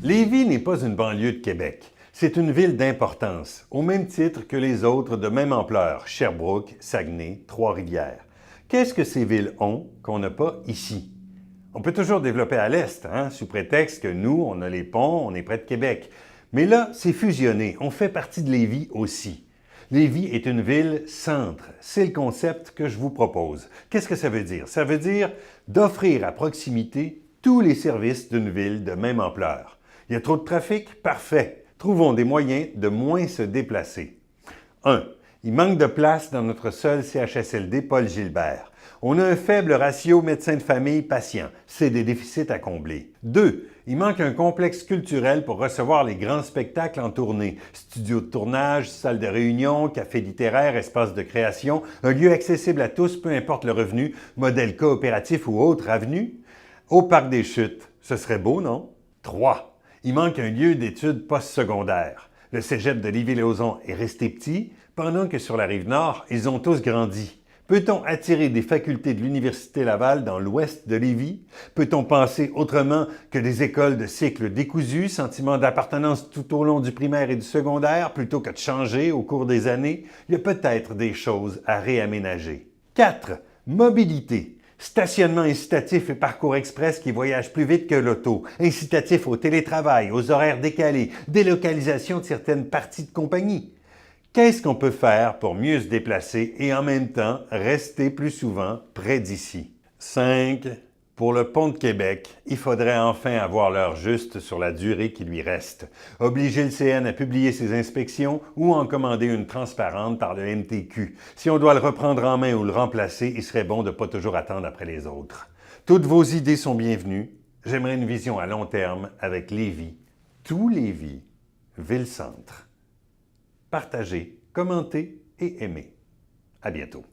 Lévis n'est pas une banlieue de Québec. C'est une ville d'importance, au même titre que les autres de même ampleur, Sherbrooke, Saguenay, Trois-Rivières. Qu'est-ce que ces villes ont qu'on n'a pas ici? On peut toujours développer à l'Est, sous prétexte que nous, on a les ponts, on est près de Québec. Mais là, c'est fusionné, on fait partie de Lévis aussi. Lévis est une ville-centre. C'est le concept que je vous propose. Qu'est-ce que ça veut dire? Ça veut dire d'offrir à proximité tous les services d'une ville de même ampleur. Il y a trop de trafic? Parfait. Trouvons des moyens de moins se déplacer. 1. Il manque de place dans notre seul CHSLD Paul Gilbert. On a un faible ratio médecin de famille-patient. C'est des déficits à combler. 2. Il manque un complexe culturel pour recevoir les grands spectacles en tournée. Studio de tournage, salle de réunion, café littéraire, espace de création, un lieu accessible à tous, peu importe le revenu, modèle coopératif ou autre avenue. Au Parc des Chutes, ce serait beau, non? 3. Il manque un lieu d'études postsecondaires. Le cégep de Lévis-Lauzon est resté petit, pendant que sur la Rive-Nord, ils ont tous grandi. Peut-on attirer des facultés de l'Université Laval dans l'ouest de Lévis? Peut-on penser autrement que des écoles de cycle décousu, sentiment d'appartenance tout au long du primaire et du secondaire, plutôt que de changer au cours des années? Il y a peut-être des choses à réaménager. 4. Mobilité. Stationnement incitatif et parcours express qui voyagent plus vite que l'auto, incitatif au télétravail, aux horaires décalés, délocalisation de certaines parties de compagnie. Qu'est-ce qu'on peut faire pour mieux se déplacer et en même temps rester plus souvent près d'ici? 5. Pour le pont de Québec, il faudrait enfin avoir l'heure juste sur la durée qui lui reste. Obliger le CN à publier ses inspections ou en commander une transparente par le MTQ. Si on doit le reprendre en main ou le remplacer, il serait bon de ne pas toujours attendre après les autres. Toutes vos idées sont bienvenues. J'aimerais une vision à long terme avec Lévis, tout Lévis, ville-centre. Partagez, commentez et aimez. À bientôt.